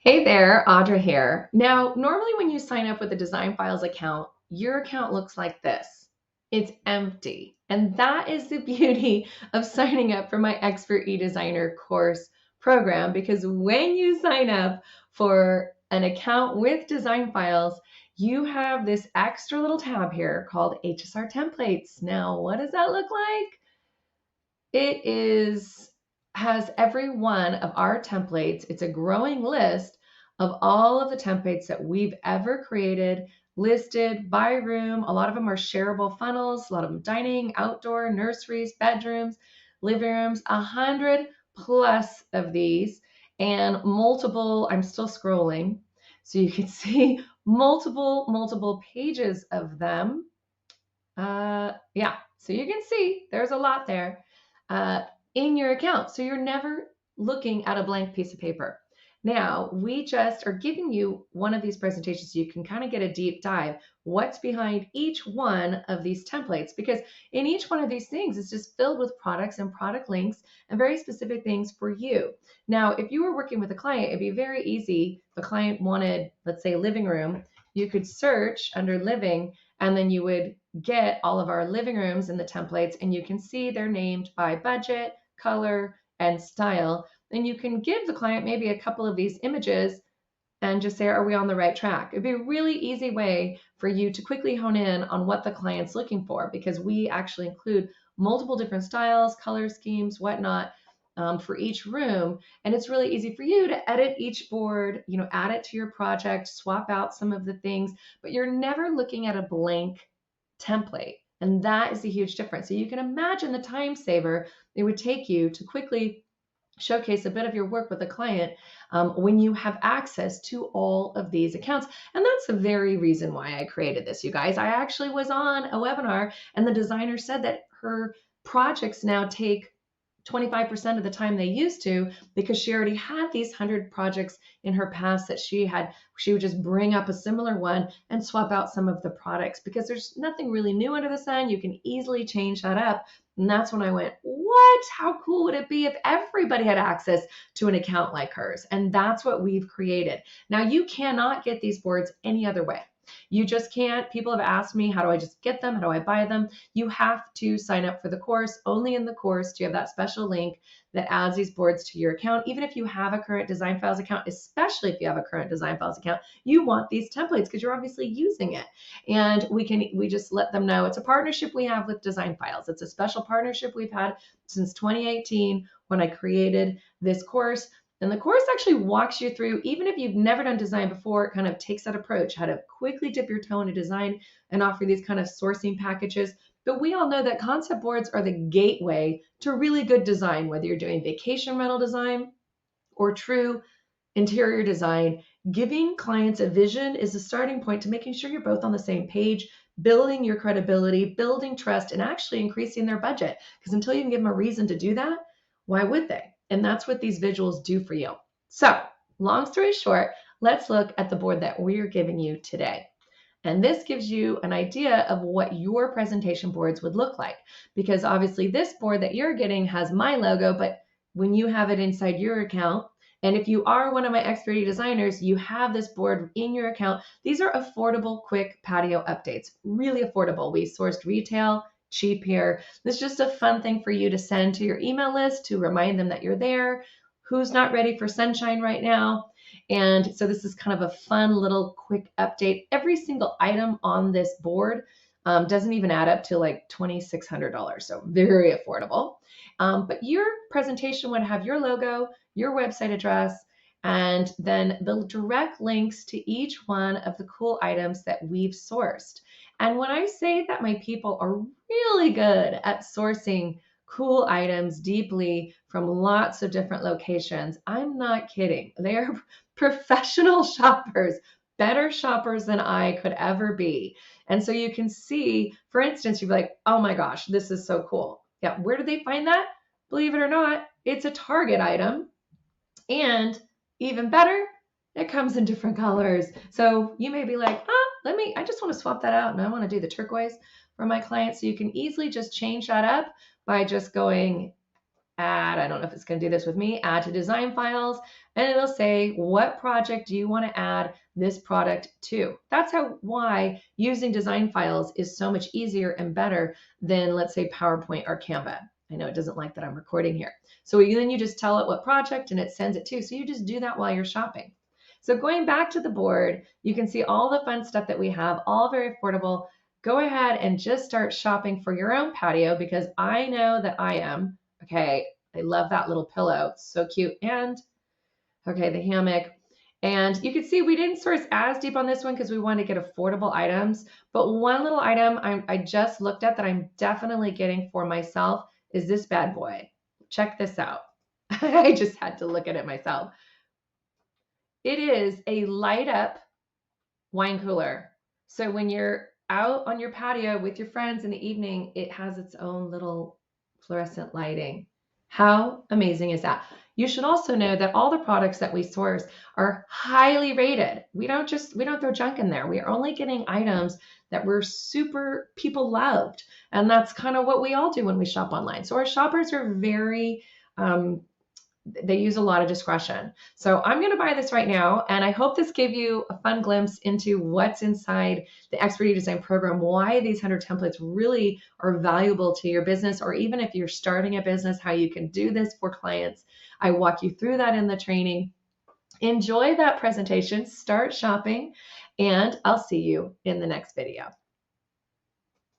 Hey there, Audra here. Now, normally when you sign up with a Design Files account, your account looks like this. It's empty. And that is the beauty of signing up for my Expert eDesigner course program because when you sign up for an account with Design Files, you have this extra little tab here called HSR templates. Now, what does that look like? It is has every one of our templates. It's a growing list of all of the templates that we've ever created, listed by room. A lot of them are shareable funnels, a lot of them dining, outdoor, nurseries, bedrooms, living rooms, 100 plus of these, and multiple. I'm still scrolling, so you can see multiple pages of them. Yeah, so you can see there's a lot there uh, in your account. So you're never looking at a blank piece of paper. Now, we just are giving you one of these presentations so you can kind of get a deep dive what's behind each one of these templates, because in each one of these things is just filled with products and product links and very specific things for you. Now, if you were working with a client, it'd be very easy. The client wanted, let's say, living room. You could search under living, and then you would get all of our living rooms in the templates, and you can see they're named by budget, color, and style. And you can give the client maybe a couple of these images and just say, are we on the right track? It'd be a really easy way for you to quickly hone in on what the client's looking for, because we actually include multiple different styles, color schemes, whatnot, for each room. And it's really easy for you to edit each board, add it to your project, swap out some of the things, but you're never looking at a blank template. And that is a huge difference. So you can imagine the time saver it would take you to quickly showcase a bit of your work with a client when you have access to all of these accounts. And that's the very reason why I created this, you guys. I actually was on a webinar and the designer said that her projects now take 25% of the time they used to, because she already had these 100 projects in her past that she would just bring up a similar one and swap out some of the products, because there's nothing really new under the sun. You can easily change that up. And that's when I went, what? How cool would it be if everybody had access to an account like hers? And that's what we've created. Now, you cannot get these boards any other way. You just can't. People have asked me, how do I just get them? How do I buy them? You have to sign up for the course. Only in the course do you have that special link that adds these boards to your account. Even if you have a current Design Files account, especially if you have a current Design Files account, you want these templates because you're obviously using it. And we just let them know it's a partnership we have with Design Files. It's a special partnership we've had since 2018 when I created this course. And the course actually walks you through, even if you've never done design before, it kind of takes that approach, how to quickly dip your toe into design and offer these kind of sourcing packages. But we all know that concept boards are the gateway to really good design, whether you're doing vacation rental design or true interior design. Giving clients a vision is a starting point to making sure you're both on the same page, building your credibility, building trust, and actually increasing their budget. Because until you can give them a reason to do that, why would they? And that's what these visuals do for you. So, long story short, let's look at the board that we're giving you today. And this gives you an idea of what your presentation boards would look like. Because obviously this board that you're getting has my logo, but when you have it inside your account, and if you are one of my Expert designers, you have this board in your account. These are affordable, quick patio updates, really affordable. We sourced retail, cheap here. This is just a fun thing for you to send to your email list to remind them that you're there. Who's not ready for sunshine right now? And so this is kind of a fun little quick update. Every single item on this board doesn't even add up to like $2,600, so very affordable. But your presentation would have your logo, your website address, and then the direct links to each one of the cool items that we've sourced. And when I say that my people are really good at sourcing cool items deeply from lots of different locations, I'm not kidding. They're professional shoppers, better shoppers than I could ever be. And so you can see, for instance, you'd be like, oh my gosh, this is so cool. Yeah, where do they find that? Believe it or not, it's a Target item. And even better, it comes in different colors. So you may be like, I just want to swap that out and I want to do the turquoise for my client. So you can easily just change that up by just going add, I don't know if it's going to do this with me, add to design files, and it'll say, what project do you want to add this product to? That's why using design files is so much easier and better than, let's say, PowerPoint or Canva. I know it doesn't like that I'm recording here. So then you just tell it what project and it sends it to. So you just do that while you're shopping. So going back to the board, you can see all the fun stuff that we have, all very affordable. Go ahead and just start shopping for your own patio, because I know that I am. Okay, I love that little pillow. It's so cute. And okay, the hammock. And you can see we didn't source as deep on this one because we wanted to get affordable items. But one little item I just looked at that I'm definitely getting for myself is this bad boy. Check this out. I just had to look at it myself. It is a light up wine cooler. So when you're out on your patio with your friends in the evening, it has its own little fluorescent lighting. How amazing is that? You should also know that all the products that we source are highly rated. We don't throw junk in there. We are only getting items that we're super people loved. And that's kind of what we all do when we shop online. So our shoppers are very they use a lot of discretion. So I'm going to buy this right now. And I hope this gave you a fun glimpse into what's inside the Expert Design program, why these 100 templates really are valuable to your business, or even if you're starting a business, how you can do this for clients. I walk you through that in the training. Enjoy that presentation, start shopping, and I'll see you in the next video.